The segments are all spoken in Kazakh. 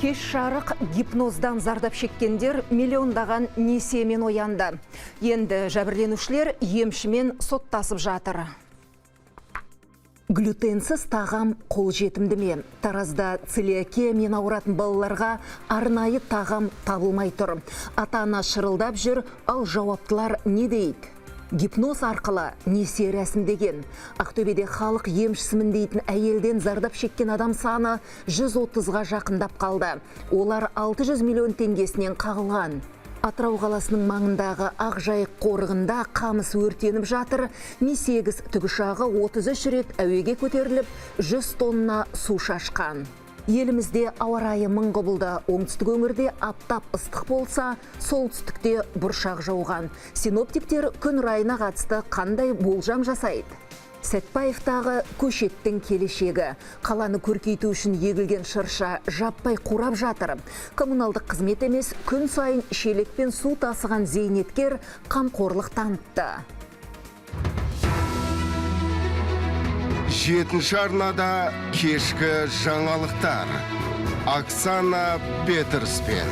Кеш жарық гипноздан зардап шеккендер миллиондаған несиемен оянды. Енді жәбірленушілер емшімен соттасып жатыр. Глютенсіз тағам қолжетімді ме? Таразда целиакиямен ауыратын балаларға арнайы тағам табылмай тұр. Ата-ана шырылдап жүр, ал жауаптылар не дейді? Гипноз арқылы несие рәсімдеген. Ақтөбеде халық емшісімін дейтін әйелден зардап шеккен адам саны 130-ға жақындап қалды. Олар 600 миллион теңгесінен қағылған. Атырау қаласының маңындағы Ақжайық қорығында қамыс өртеніп жатыр. Ми-8 тікұшағы 33 рет әуеге көтеріліп, 100 тонна су шашқан. Елімізде ауа райы мың құбылды. Оңтүстік өңірде аптап ыстық болса, солтүстікте бұршақ жауған. Синоптиктер күн райына қатысты қандай болжам жасайды? Сәтпаевтағы көшеттің келешегі. Қаланы көркейту үшін егілген шырша жаппай қурап жатыр. Коммуналдық қызмет емес, күн сайын шелекпен су тасыған зейнеткер қамқорлық танытты. 7-ші арнада кешкі жаңалықтар. Оксана Петерспен.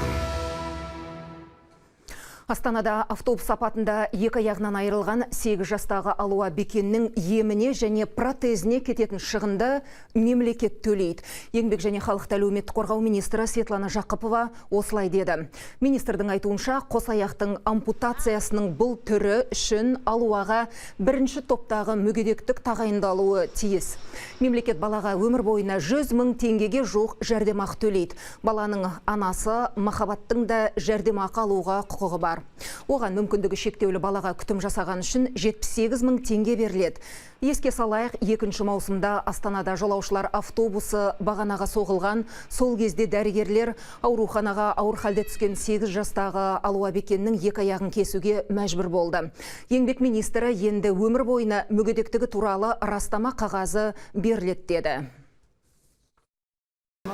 Астанада автобус апатында 2 аяғынан айырылған 8 жастағы Алуа Бекеннің еміне және протезіне кететін шығынды мемлекет төлейді. Еңбек және халықты әлеуметтік қорғау министрі Светлана Жақыпова осылай деді. Министрдің айтуынша, қос аяқтың ампутациясының бұл түрі үшін Алуаға бірінші топтағы мүгедектік тағайындалуы тиіс. Мемлекет балаға өмір бойына 100 мың теңгеге жоқ жәрдемақы төлейді. Баланың анасы Махаббаттың да жәрдемақы алуға құқығы бар. Оған мүмкіндігі шектеулі балаға күтім жасаған үшін 78 мың теңге беріледі. Еске салайық, 2 маусымда Астанада жолаушылар автобусы бағанаға соғылған. Сол кезде дәрігерлер ауруханаға ауыр халде түскен 8 жастағы Алуа Бекеннің 2 аяғын кесуге мәжбүр болды. Еңбек министрі енді өмір бойына мүгедектігі туралы растама қағазы беріледі деді.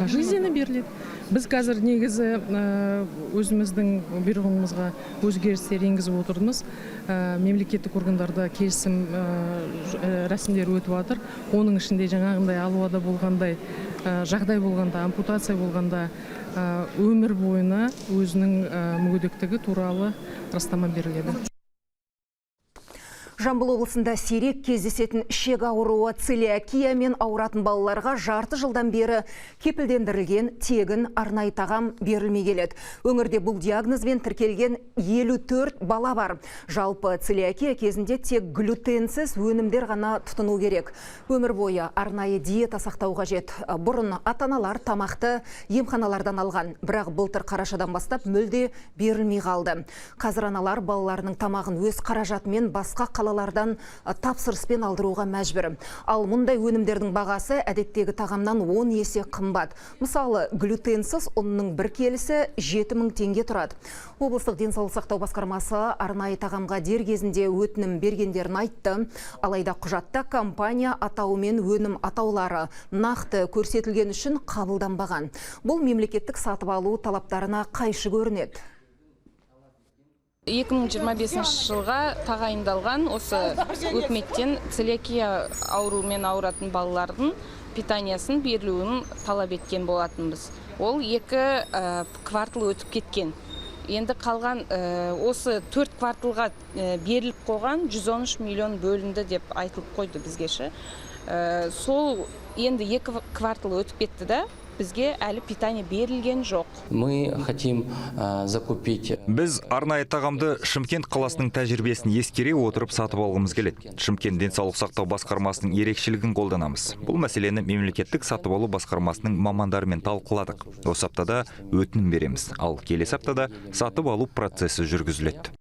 Жизненно беріледі. Біз қазір негізі өзіміздің бұйрығымызға өзгерістер енгізіп отырмыз. Мемлекеттік органдарда келісім рәсімдері өтіп жатыр. Оның ішінде жаңағындай Алуада болғандай, жағдай болғанда, ампутация болғанда өмір бойына өзінің мүгедектігі туралы растама беріледі. Жамбыл облысында сирек кездесетін ішек ауруы целиакиямен ауыратын балаларға жарты жылдан бері кепілдендірілген тегін арнайы тағам берілмей келеді. Өңірде бұл диагнозбен тіркелген 54 бала бар. Жалпы целиакия кезінде тек глютенсіз өнімдер ғана тұтыну керек. Өмір бойы арнайы диета сақтау қажет. Бұрын ата-аналар тамақты емханалардан алған, бірақ былтыр қарашадан бастап мүлде берілмей қалды. Қазір аналар балаларының тамағын өз қаражатымен басқа қалалардан тапсырыспен алдыруға мәжбүр. Ал мұндай өнімдердің бағасы әдеттегі тағамнан 10 есе қымбат. Мысалы, глютенсіз ұнның бір келісі 7 мың теңге тұрады. Облыстық денсаулық сақтау басқармасы арнайы тағамға дер кезінде өтінім бергендерін айтты. Алайда құжатта компания атауы мен өнім атаулары нақты көрсетілген үшін қабылданбаған. Бұл мемлекеттік сатып алу талаптарына қайшы көрінеді. 2025 жылға тағайындалған осы өкіметтен целиакия ауруымен ауыратын балалардың питаниясын берілуін талап еткен болатынбыз. Ол 2 квартал өтіп кеткен. Енді қалған осы 4 кварталға беріліп қойған 113 миллион бөлінді деп айтылып қойды бізгеші. Сол енді 2 квартал өтіп кетті да, бізге әлі питание берілген жоқ. Мы хотим закупить. Біз арнайы тағамды Шымкент қаласының тәжірибесін ескере отырып сатып алғымыз келеді. Шымкент денсаулық сақтау басқармасының ерекшелігін қолданамыз. Бұл мәселені мемлекеттік сатып алу басқармасының мамандарымен талқыладық. Осы аптада өтінім береміз, ал келесі аптада сатып алу процесі жүргізіледі.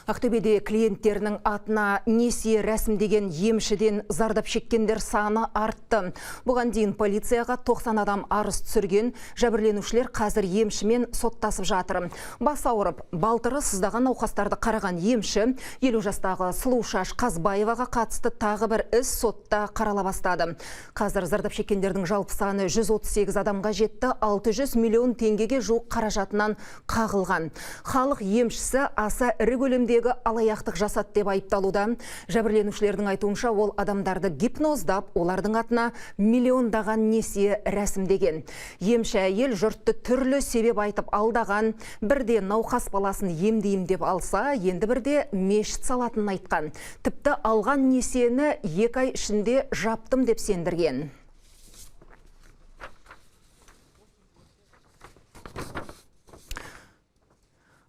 Ақтөбеде клиенттерінің атына несие рәсімдеген емшіден зардап шеккендер саны артты. Бұған дейін полицияға 90 адам арыз түсірген, жәбірленушілер қазір емшімен соттасып жатыр. Бас ауырып, балтыры сыздаған науқастарды қараған емші 50 жастағы Сұлушаш Қазбаеваға қатысты тағы бір іс сотта қарала бастады. Қазір зардап шеккендердің жалпы саны 138 адамға жетті, 600 миллион теңгеге жуық қаражатынан қағылған. Халық емшісі аса ірі көлемде түрдегі алаяқтық жасады деп айыпталуда. Жәбірленушілердің айтуынша ол адамдарды гипноздап, олардың атына миллиондаған несие рәсімдеген. Емші әйел жұртты түрлі себеп айтып алдаған, бірде науқас баласын емдейім деп алса, енді бірде мешіт салатынын айтқан. Тіпті алған несиені 2 ай ішінде жаптым деп сендірген.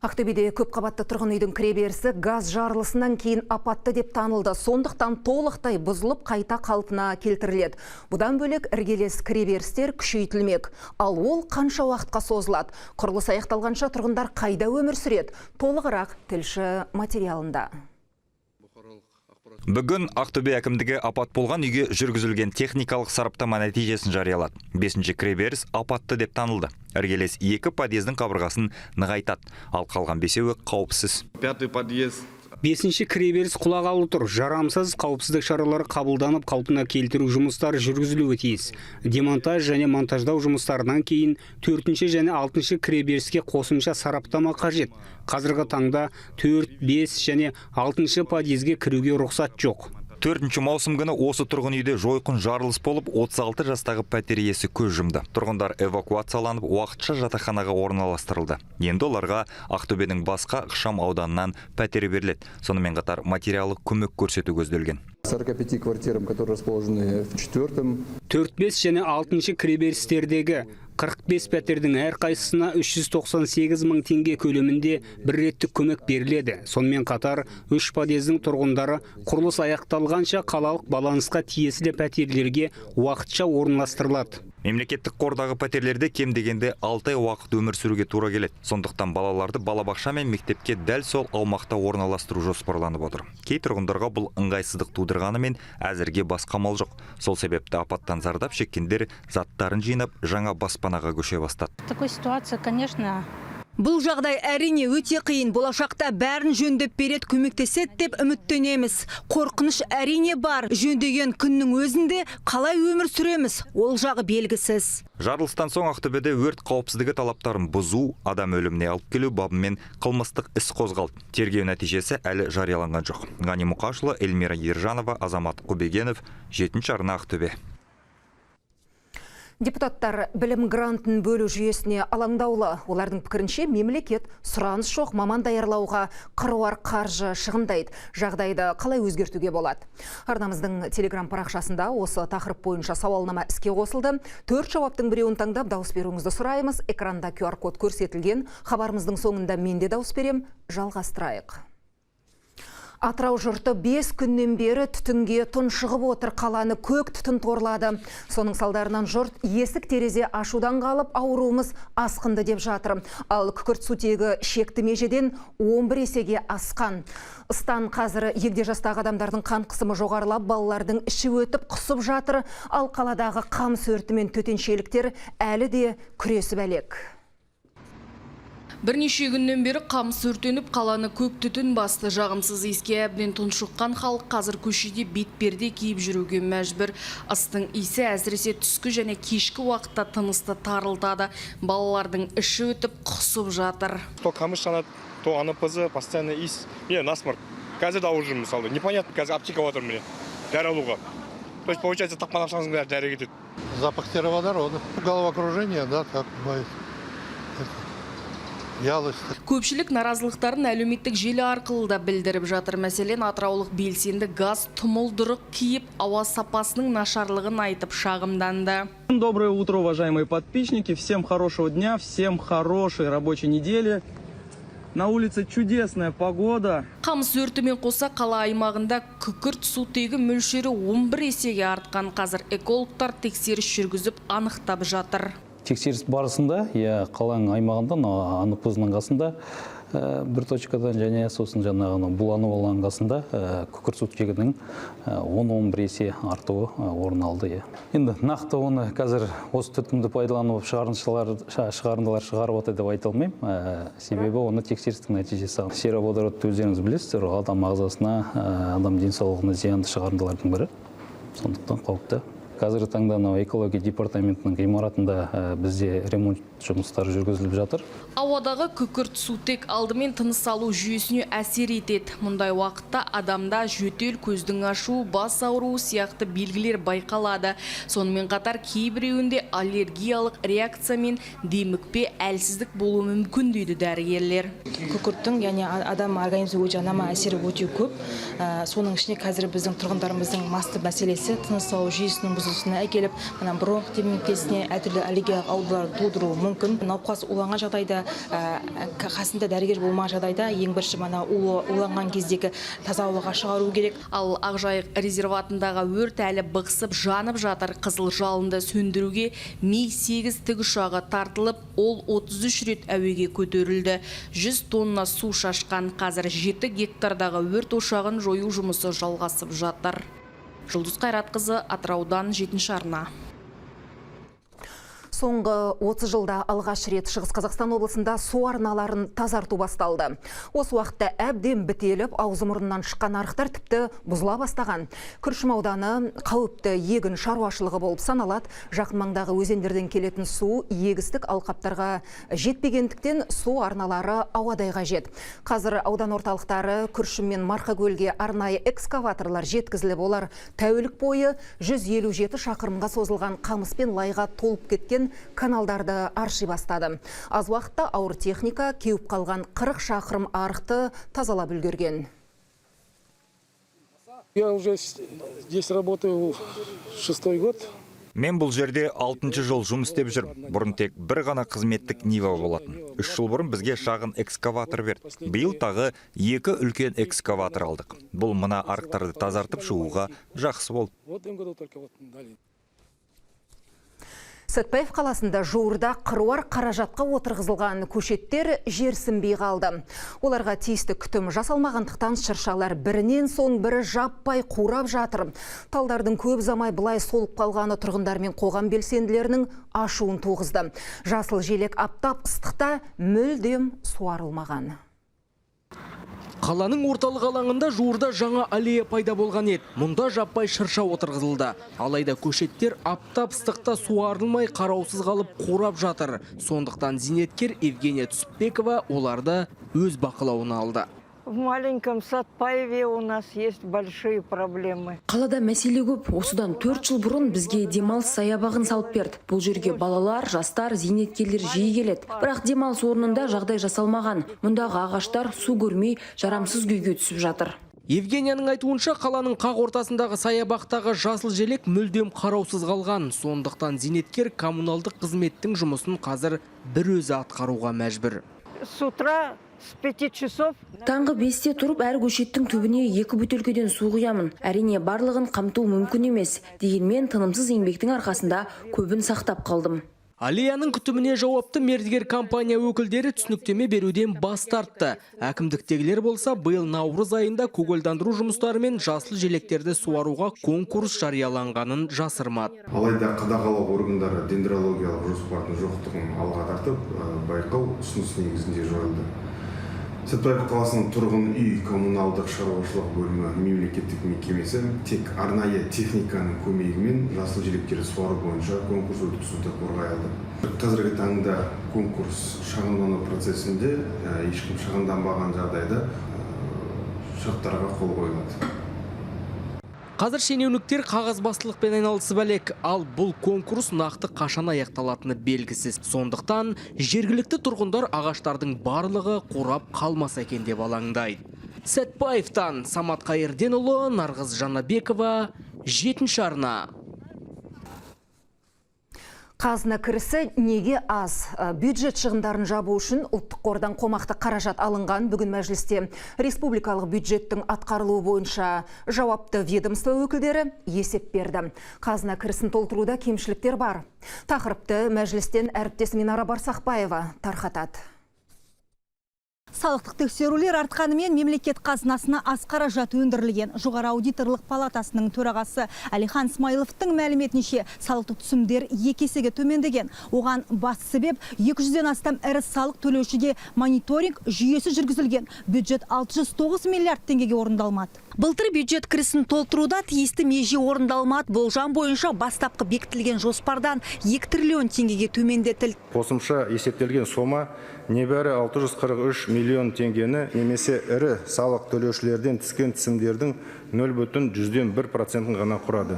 Ақтөбеде көпқабатты тұрғын үйдің кіреберісі газ жарылысынан кейін апатты деп танылды. Сондықтан толықтай бұзылып қайта қалпына келтіріледі. Бұдан бөлек іргелес кіреберістер күшейтілмек. Ал ол қанша уақытқа созылады? Құрылыс аяқталғанша тұрғындар қайда өмір сүреді? Толығырақ тілші материалында. Бүгін Ақтөбе әкімдігі апат болған үйге жүргізілген техникалық сараптама нәтижесін жариялады. 5-ші кіреберіс апатты деп танылды. Іргелес 2 подъездің қабырғасын нығайтады, ал қалған 5-еуі қауіпсіз. 5-й подъезд. 5-ші кіреберіс құлағалы тұр. Жарамсыз қауіпсіздік шаралары қабылданып, қалпына келтіру жұмыстары жүргізілуі тиіс. Демонтаж және монтаждау жұмыстарынан кейін 4-ші және 6-ші кіреберіске қосымша сараптама қажет. Қазіргі таңда 4, 5 және 6-ші подъезге кіруге рұқсат жоқ. 4-ші маусым күні осы тұрғын үйде жойқын жарылыс болып, 36 жастағы пәтер иесі көз жұмды. Тұрғындар эвакуацияланып, уақытша жатақханаға орналастырылды. Енді оларға Ақтөбенің басқа ықшам ауданынан пәтер беріледі. Сонымен қатар материалдық көмек көрсету көзделген. 45 квартирам, которые расположены в 4-м. 4-5 және 6-ші кіреберістердегі 45 пәтердің әрқайсысына 398 мың теңге көлемінде бір реттік көмек беріледі. Сонымен қатар 3 подъездің тұрғындары құрылыс аяқталғанша қалалық балансқа тиесілі пәтерлерге уақытша орналастырылады. Мемлекеттік қордағы пәтерлерде кем дегенде 6 ай уақыт өмір сүруге тура келеді. Сондықтан балаларды балабақша мен мектепке дәл сол аумақта орналастыру жоспарланып отыр. Кей тұрғындарға бұл ыңғайсыздық тудырғанымен әзірге басқа амал жоқ. Сол себепті апаттан зардап шеккендер заттарын жинап, жаңа баспанаға көше бастады. Такой ситуация, конечно. Бұл жағдай әрине өте қиын. Болашақта бәрін жөндеп береді, көмектеседі деп үміттенеміз. Қорқыныш әрине бар. Жөндеген күннің өзінде қалай өмір сүреміз, ол жағы белгісіз. Жарылыстан соң Ақтөбеде өрт қауіпсіздігі талаптарын бұзу, адам өліміне алып келу бабымен қылмыстық іс қозғалды. Тергеу нәтижесі әлі жарияланған жоқ. Ғани Мұқашұлы, Эльмира Ержанова, Азамат Құбегенов, 7-ші арна, Ақтөбе. Депутаттар білім грантын бөлу жүйесіне алаңдаулы. Олардың пікірінше мемлекет сұраныс жоқ маман даярлауға қыруар қаржы шығындайды. Жағдайды қалай өзгертуге болады? Арнамыздың телеграм парақшасында осы тақырып бойынша сауалнама іске қосылды. 4 жауаптың біреуін таңдап дауыс беруіңізді сұраймыз. Экранда QR код көрсетілген. Хабарымыздың соңында мен де дауыс берем. Жалғастырайық. Атырау жұрты 5 күннен бері түтінге тұншығып отыр, қаланы көк түтін торлады. Соның салдарынан жұрт есік терезе ашудан қалып, ауруымыз асқынды деп жатыр. Ал күкірт сутегі шекті межеден 11 есеге асқан.Ыстан қазір егде жастағы адамдардың қан қысымы жоғарылап, балалардың іші өтіп құсып жатыр. Ал қаладағы қамыс өрті мен төтеншеліктер әлі де күресіп әлек. Бірнеше күннен бері қамыс өртеніп, қаланы көк түтін басты. Жағымсыз иіске әбден тұншыққан халық қазір көшеде бетперде киіп жүруге мәжбүр. Ыстың иісі әсіресе түскі және кешкі уақытта тынысты тарылтады. Балалардың іші өтіп құсып жатыр. То қамыс жанады, то анапызы, постоянно иіс. Мен насморк. Қазір дауы жүрмін, мысалы. Непонятно, қазір аптека отыр міне. Дәрі алуға. То есть, получается, тақпан ақшаңыздың бәрі дәрі кетеді. Запах сероводорода. Головокружение, да, так бывает. Көпшілік наразылықтарын әлеуметтік желі арқылы да білдіріп жатыр. Мәселен, атыраулық белсенді газ тұмылдырық киіп, ауа сапасының нашарлығын айтып шағымданды. Доброе утро, уважаемые подписчики. Всем хорошего дня, всем хорошей рабочей недели. На улице чудесная погода. Қамыс өртімен қоса қала аймағында күкірт сутегі мөлшері 11 есеге артқан. Қазір экологтар тексеріс жүргізіп анықтап жатыр. Тексеріс барысында, қаланың аймағында, анықпызының қасында бір точкадан және сосын жаңағы буланып алған қасында күкірт сутегінің 10-11 есе артуы орын алды. Енді нақты оны қазір осы түтінді пайдаланып шығарындылар шығарып отыр деп айта алмаймын. Себебі оны тексерістің нәтижесі. Сероводородты өздеріңіз білесіздер, адам ағзасына, адам денсаулығына зиянды шығарындылардың бірі. Сондықтан қауіпті. қазіргі таңда экология департаментінің ғимаратында бізде ремонт жұмыстары жүргізіліп жатыр. Ауадағы күкірт сутек алдымен тыныс алу жүйесіне әсер етеді. Мұндай уақытта адамда жөтел, көздің ашу, бас ауруы сияқты белгілер байқалады. Сонымен қатар кейбіреуінде аллергиялық реакция мен демікпе, әлсіздік болуы мүмкін дейді дәрігерлер. Күкірттің, яғни адам организмі жанама әсері өте көп. Соның ішіне қазір біздің тұрғындарымыздың басты мәселесі тыныс алу жүйесінің бұзылысына әкеліп, бронх демікпесіне әртүрлі аллергиялық аурулар тудыруы мүмкін. Науқас уланған жағдайда, қасында дәрігер болмаған жағдайда ең бірінші уланған кездегі таза ауаға шығару керек. Ал Ақжайық резерватындағы өрт әлі бықсып жанып жатыр. Қызыл жалынды сөндіруге Ми-8 тікұшағы тартылып, ол 33 рет әуеге көтерілді. 100 тонна су шашқан. Қазір 7 гектардағы өрт ошағын жою жұмысы жалғасып жатыр. Жұлдыз Қайратқызы, Атыраудан, 7-ші арна. Соңғы 30 жылда алғаш рет Шығыс Қазақстан облысында су арналарын тазарту басталды. Осы уақытта әбден бітеліп, аузы мұрнынан шыққан арықтар тіпті бұзыла бастаған. Күршім ауданы қауіпті егін шаруашылығы болып саналады. Жақын маңдағы өзендерден келетін су егістік алқаптарға жетпегендіктен су арналары ауадай қажет. Қазір аудан орталықтары Күршім мен Марқакөлге арнайы экскаваторлар жеткізіліп, олар тәулік бойы 157 шақырымға созылған қамыс пен лайға толып кеткен каналдарды арши бастады. Аз уақытта ауыр техника кеуіп қалған 40 шақырым арықты тазалап үлгерген. Я уже здесь работаю 6-й год. Мен бұл жерде 6-шы жыл жұмыс істеп жүрмін. Бұрын тек бір ғана қызметтік Нива болатын. 3 жыл бұрын бізге шағын экскаватор берді. Биыл тағы 2 үлкен экскаватор алдық. Бұл мына арықтарды тазартып шығуға жақсы болды. Сәтпаев қаласында жуырда қыруар қаражатқа отырғызылған көшеттер жерсінбей қалды. Оларға тиісті күтім жасалмағандықтан шыршалар бірінен соң бірі жаппай қурап жатыр. Талдардың көп замай былай солып қалғаны тұрғындар мен қоғам белсенділерінің ашуын туғызды. Жасыл желек аптап ыстықта мүлдем суарылмаған. Қаланың орталық алаңында жуырда жаңа аллея пайда болған еді. Мұнда жаппай шырша отырғызылды. Алайда көшеттер аптап ыстықта суарылмай қараусыз қалып қурап жатыр. Сондықтан зейнеткер Евгения Түсіпбекова оларды өз бақылауына алды. В маленьком Сатпаеве у нас есть большие проблемы. Қалада мәселе көп. Осыдан 4 жыл бұрын бізге демалыс саябағын салып берді. Бұл жерге балалар, жастар, зейнеткерлер жиі келеді. Бірақ демалыс орнында жағдай жасалмаған. Мұндағы ағаштар су көрмей жарамсыз күйге түсіп жатыр. Евгенияның айтуынша, қаланың қақ ортасындағы саябақтағы жасыл желек мүлдем қараусыз қалған. Сондықтан зейнеткер коммуналдық қызметтің жұмысын қазір бір өзі атқаруға мәжбүр. С утра с 5 часов. Таңғы 5-те тұрып, әр көшеттің түбіне 2 бөтелкеден су құямын. Әрине барлығын қамту мүмкін емес. Дегенмен тынымсыз еңбектің арқасында көбін сақтап қалдым. Аллеяның күтіміне жауапты мердігер компания өкілдері түсініктеме беруден бас тартты. Әкімдіктегілер болса, биыл наурыз айында көгілдандыру жұмыстары мен жасыл желектерді суаруға конкурс жарияланғанын жасырмады. Алайда қадағалау органдары дендрологиялық жоспардың жоқтығын алға тартып, байқау ұсыныс негізінде жойылды. Сәтпаев қаласының тұрғын үй коммуналдық шаруашылық бөлімі мемлекеттік мекемесі тек арнайы техниканың көмегімен жасыл желектерді суару бойынша конкурс өткізуді қорғай алды. Қазіргі таңда конкурс шағымдану процесінде ешкім шағымданбаған жағдайда шарттарға қол қойылады. Қазір шенеуніктер қағазбастылықпен айналысып әлек, ал бұл конкурс нақты қашан аяқталатыны белгісіз. Сондықтан жергілікті тұрғындар ағаштардың барлығы қурап қалмаса екен деп алаңдайды. Сәтпаевтан Самат Қайырденұлы, Нарғыз Жанабекова, 7-ші арна. Қазына кірісі неге аз? Бюджет шығындарын жабу үшін ұлттық қордан қомақты қаражат алынған. Бүгін мәжілісте республикалық бюджеттің атқарылуы бойынша жауапты ведомство өкілдері есеп берді. Қазына кірісін толтыруда кемшіліктер бар. Тақырыпты мәжілістен әріптесім Минара Барсақбаева тарқатады. Салықтық тексерулер артқанымен мемлекет қазынасына аз қаражат өндірілген. Жоғары аудиторлық палатасының төрағасы Әлихан Смайыловтың мәліметінше салықтық түсімдер 2 есеге төмендеген. Оған басты себеп 200-ден астам ірі салық төлеушіге мониторинг жүйесі жүргізілген. Бюджет 609 миллиард теңгеге орындалмады. Былтыр бюджет кірісін толтыруда тиісті меже орындалмады. Болжам бойынша бастапқы бекітілген жоспардан 2 триллион теңгеге төмендетілді. Қосымша есептелген сома небәрі 643 миллион теңгені немесе ірі салық төлеушілерден түскен түсімдердің 0,1% ғана құрады.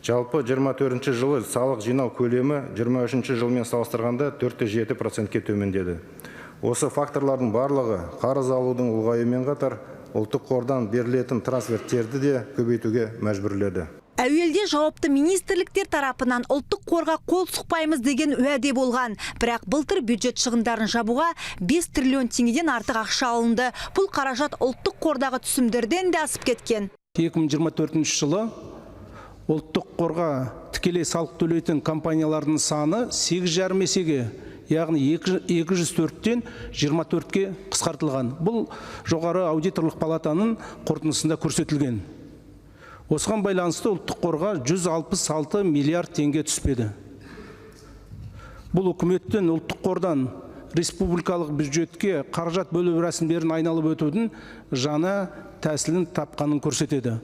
Жалпы 24 жылы салық жинау көлемі 23 жылмен салыстырғанда 4,7%-ке төмендеді. Осы факторлардың барлығы қарыз алудың ұлғаюымен қатар ұлттық қордан берілетін трансферттерді де көбейтуге мәжбүрледі. Әуелде жауапты министрліктер тарапынан ұлттық қорға қол сұқпаймыз деген уәде болған. Бірақ былтыр бюджет шығындарын жабуға 5 триллион теңгеден артық ақша алынды. Бұл қаражат ұлттық қордағы түсімдерден де асып кеткен. 2024 жылы ұлттық қорға тікелей салық төлейтін компаниялардың саны 8,5 есеге, яғни 204-тен 24-ке қысқартылған. Бұл жоғары аудиторлық палатаның қорытындысында көрсетілген. Осыған байланысты ұлттық қорға 166 миллиард теңге түспеді. Бұл үкіметтен ұлттық қордан республикалық бюджетке қаражат бөлу рәсімдерін айналып өтудің жаңа тәсілін тапқанын көрсетеді.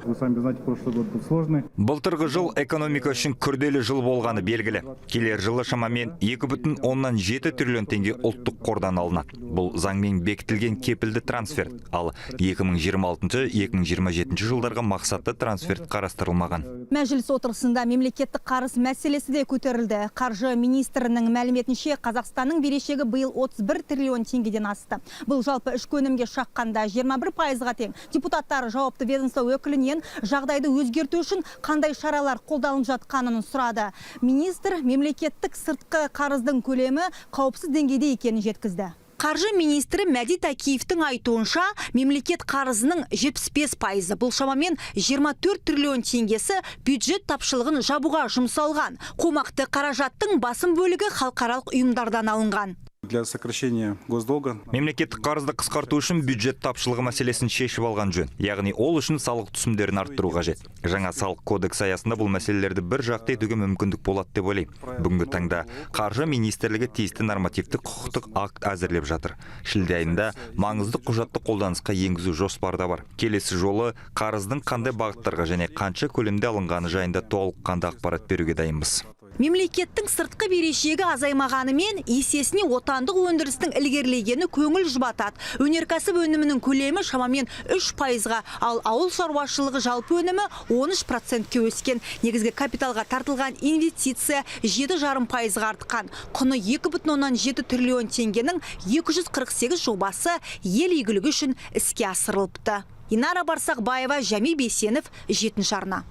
Былтырғы жыл экономика үшін күрделі жыл болғаны белгілі. Келер жылы шамамен 2,7 триллион теңге ұлттық қордан алынады. Бұл заңмен бекітілген кепілді трансферт, ал 2026-2027 жылдарға мақсатты трансферт қарастырылмаған. Мәжіліс отырысында мемлекеттік қарыз мәселесі де көтерілді. Қаржы министрінің мәліметінше Қазақстанның берешегі биыл 31 триллион теңгеден асты. Бұл жалпы ішкі өнімге шаққанда 21%-ға тең. Депутаттар жауапты ведомство өкілінен жағдайды өзгерту үшін қандай шаралар қолданылып жатқанын сұрады. Министр мемлекеттік сыртқы қарыздың көлемі қауіпсіз деңгейде екенін жеткізді. Қаржы министрі Мәди Такиевтің айтуынша, мемлекет қарызының 75%, бұл шамамен 24 триллион теңгесі бюджет тапшылығын жабуға жұмсалған. Қомақты қаражаттың басым бөлігі халықаралық ұйымдардан алынған. Для сокращения госдолга Мемлекеттік қарызды қысқарту үшін бюджет тапшылығы мәселесін шешіп алған жөн. Яғни ол үшін салық түсімдерін арттыру қажет. Жаңа салық кодекс аясында бұл мәселелерді бір жақты етуге мүмкіндік болады деп ойлаймын. Бүгінгі таңда қаржы министрлігі тиісті нормативтік құқықтық акт әзірлеп жатыр. Шілде айында маңызды құжатты қолданысқа енгізу жоспарда бар. Келесі жолы қарыздың қандай бағыттарға және қанша көлемде алынғаны жайында толыққанды ақпарат беруге дайынбыз. Мемлекеттің сыртқы берешегі азаймағанымен есесіне отандық өндірістің ілгерілегені көңіл жұбатады. Өнеркәсіп өнімінің көлемі шамамен 3%-ға, ал ауыл шаруашылығы жалпы өнімі 13%-ке өскен. Негізгі капиталға тартылған инвестиция 7,5%-ға артқан. Құны 2,7 триллион теңгенің 248 жобасы ел игілігі үшін іске асырылыпты. Инара Барсақбаева, Жами Бейсенов, 7-ші арна.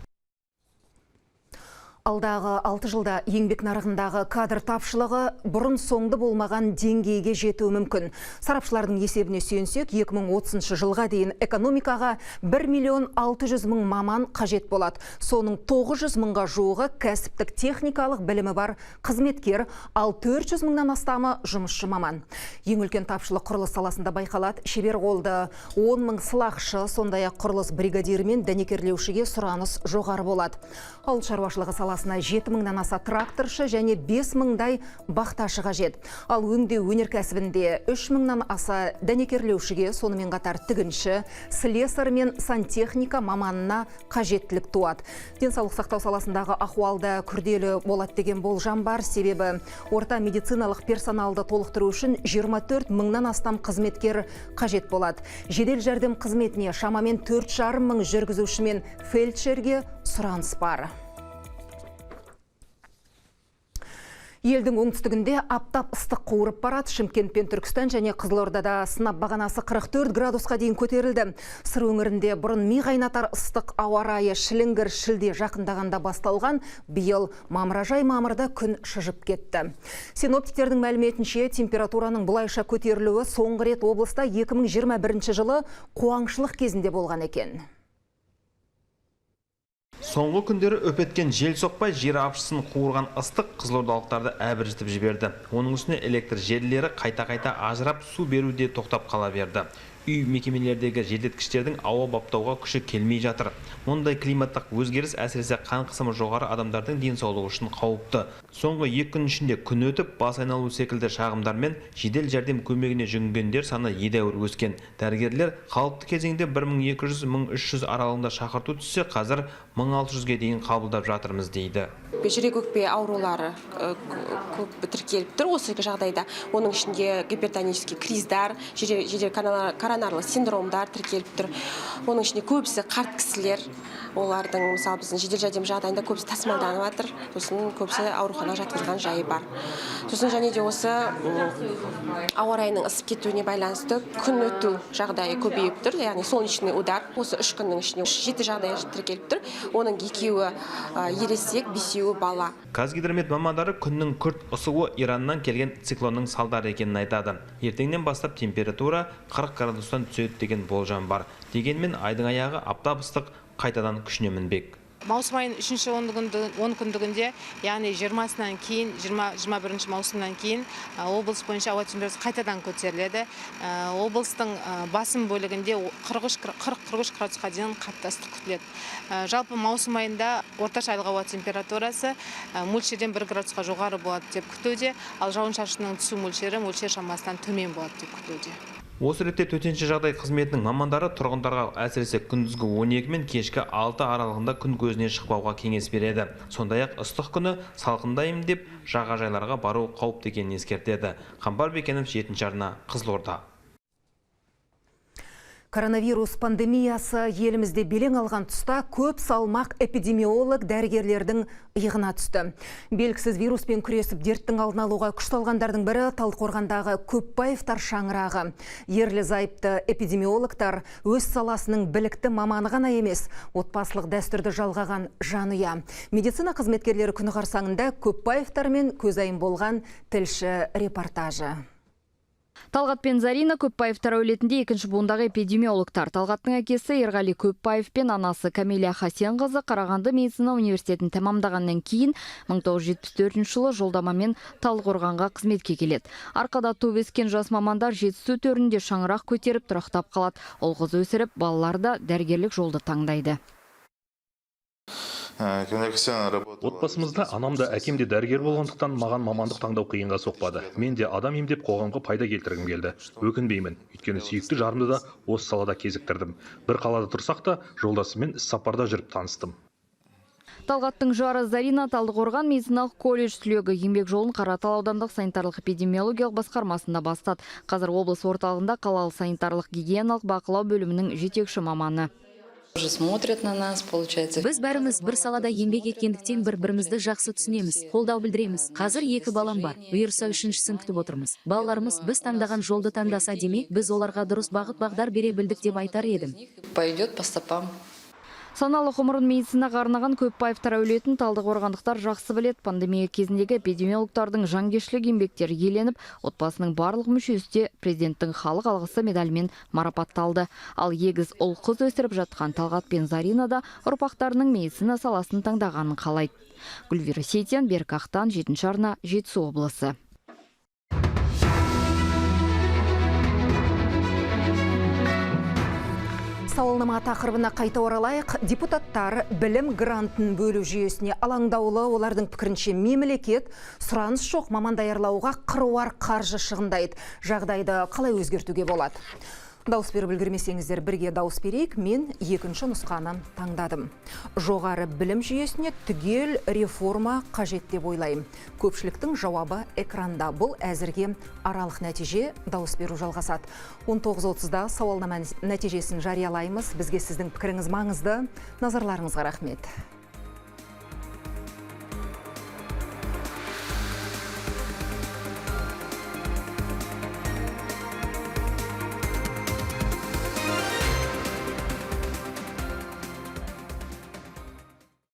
Алдағы 6 жылда еңбек нарығындағы кадр тапшылығы бұрын соңды болмаған деңгейге жетуі мүмкін. Сарапшылардың есебіне сүйенсек, 2030 жылға дейін экономикаға 1,600,000 маман қажет болады. Соның 900,000-ға жуығы кәсіптік техникалық білімі бар қызметкер, ал 400,000-нан астамы жұмысшы маман. Ең үлкен тапшылық құрылыс саласында байқалады. Шебер қолды 10,000 сылақшы, сондай-ақ құрылыс бригадирі мен дәнекерлеушіге сұраныс жоғары болады. Ауыл шаруашылығы саласына 7,000-нан аса тракторшы және 5,000-дай бақташы қажет. Ал өңдеу өнеркәсібінде 3,000-нан аса дәнекерлеушіге, сонымен қатар тігінші, слесарь мен сантехника маманына қажеттілік туады. Денсаулық сақтау саласындағы ахуалда күрделі болады деген болжам бар, себебі орта медициналық персоналды толықтыру үшін 24,000-нан астам қызметкер қажет болады. Жедел жәрдем қызметіне шамамен 4,500 жүргізуші мен фельдшерге сұраныс бар. Елдің оңтүстігінде аптап ыстық қуырып барады. Шымкент пен Түркістан және Қызылордада сынап бағанасы 44 градусқа дейін көтерілді. Сыр өңірінде бұрын ми қайнатар ыстық ауа райы шіліңгір шілде жақындағанда басталған, биыл мамырда күн шыжып кетті. Синоптиктердің мәліметінше температураның бұлайша көтерілуі соңғы рет облыста 2021 жылы қуаңшылық кезінде болған екен. Соңғы күндері өпеткен жел соқпай жер апшысын қуырған ыстық қызылордалықтарды әбіржітіп жіберді. Оның үстіне электр желілері қайта-қайта ажырап, су беруде тоқтап қала берді. үй мекемелердегі желдеткіштердің ауа баптауға күші келмей жатыр. Мұндай климаттық өзгеріс әсіресе қан қысымы жоғары адамдардың денсаулығы үшін қауіпті. Соңғы 2 күн ішінде күн өтіп, бас айналу секілді шағымдар мен жедел жәрдем көмегіне жүгінгендер саны едәуір өскен. Дәрігерлер қауіпті кезеңде 1200-1300 аралығында шақырту түссе, қазір 1600-ге дейін қабылдап жатырмыз дейді. Жүрек өкпе аурулары көп тіркеліп тұр осы жағдайда. Оның ішінде гипертонический криздар, жедел коронарлы синдромдар тіркеліп тұр. Оның ішінде көбісі қарт кісілер, олардың мысалы біздің жедел жәрдем жағдайында көбісі тасымалданып жатыр. Сосын көбісі ауруханаға жатқызылған жайы бар. Сосын және де осы ауа райының ысып кетуіне байланысты күн өту жағдайы көбейіп тұр. Яғни солнечный удар осы 3 күннің ішінде 7 жағдай тіркеліп тұр. Оның 2-і ересек, 5-і бала. Қазгидромет мамандары күннің күрт ысуы Ираннан келген циклонның салдары екенін айтады. Ертеңнен бастап температура 40 градустан түседі деген болжам бар. Дегенмен айдың аяғы аптап ыстық қайтадан күшіне мінбек. Маусым айының 3-ші 10 күндігінде, яғни 20-сынан кейін, 21 маусымнан кейін облыс бойынша ауа температурасы қайтадан көтеріледі. Облыстың басым бөлігінде 40-43 градусқа дейін қатты ыстық күтіледі. Жалпы маусым айында орташа айлық ауа температурасы мөлшерден 1 градусқа жоғары болады деп күтілуде, ал жауын-шашынның түсу мөлшері мөлшер шамасынан төмен болады деп күтілуде. Осы ретте төтенше жағдай қызметінің мамандары тұрғындарға әсіресе күндізгі 12 мен кешкі 6 аралығында күн көзіне шықпауға кеңес береді. Сондай-ақ ыстық күні салқындаймын деп жағажайларға бару қауіпті екенін ескертеді. Қамбар Бекенов, 7-ші арна, Қызылорда. Коронавирус пандемиясы елімізде белең алған тұста көп салмақ эпидемиолог дәрігерлердің иығына түсті. Белгісіз вируспен күресіп дерттің алдын алуға күш салғандардың бірі Талдықорғандағы Көпбаевтар шаңырағы. Ерлі зайыпты эпидемиологтар өз саласының білікті маманы ғана емес, отбасылық дәстүрді жалғаған жанұя. Медицина қызметкерлері күні қарсаңында Көпбаевтармен көзайым болған тілші репортажы. Талғат пен Зарина Көпбаевтар әулетінде 2-ші буындағы эпидемиологтар. Талғаттың әкесі Ерғали Көпбаев пен анасы Камилия Хасенқызы Қарағанды медицина университетін тәмамдағаннан кейін 1974 жылы жолдамамен Талдықорғанға қызметке келеді. Арқада туып өскен жас мамандар жетісу төрінде шаңырақ көтеріп тұрақтап қалады. Ол қыз өсіріп, балалар да дәрігерлік жолды таңдайды. Отбасымызда анам да әкем де дәрігер болғандықтан маған мамандық таңдау қиынға соқпады. Мен де адам емдеп қоғамға пайда келтіргім келді. Өкінбеймін, өйткені сүйікті жарымды да осы салада кезіктірдім. Бір қалада тұрсақ та жолдасымен іс-сапарда жүріп таныстым. Талғаттың жары Зарина Талдықорған медициналық колледж түлегі еңбек жолын Қаратал аудандық санитарлық эпидемиологиялық басқармасында бастады. Қазір облыс орталығында қалалық санитарлық гигиеналық бақылау бөлімінің жетекші маманы. Смотрят на нас, получается. Біз бәріміз бір салада еңбек еткендіктен бір-бірімізді жақсы түсінеміз, қолдау білдіреміз. Қазір 2 балам бар. Бұйырса 3-шісін күтіп отырмыз. Балаларымыз біз таңдаған жолды таңдаса демек, біз оларға дұрыс бағыт-бағдар бере білдік деп айтар едім. Пойдет по стопам. Саналы ғұмырын медицинаға арнаған Көпбаевтар әулетін талдықорғандықтар жақсы білет. Пандемия кезіндегі эпидемиологтардың жанкештілік еңбектері еленіп, отбасының барлық мүшесі де президенттің халық алғысы медалімен марапатталды. Ал егіз ұл қыз өсіріп жатқан Талғат пен Зарина да ұрпақтарының медицина саласын таңдағанын қалайды. Гүлвира Сейтен, Берік Ақтан, 7-ші арна, Жетісу облысы. Сауалнама тақырыбына қайта оралайық. Депутаттар білім грантын бөлу жүйесіне алаңдаулы. Олардың пікірінше мемлекет сұраныс жоқ маман даярлауға қыруар қаржы шығындайды. Жағдайды қалай өзгертуге болады? Дауыс беріп үлгермесеңіздер бірге дауыс берейік. Мен 2-ші нұсқаны таңдадым. Жоғары білім жүйесіне түгел реформа қажет деп ойлаймын. Көпшіліктің жауабы экранда. Бұл әзірге аралық нәтиже. Дауыс беру жалғасады. 19:30-да сауалнама нәтижесін жариялаймыз. Бізге сіздің пікіріңіз маңызды. Назарларыңызға рахмет.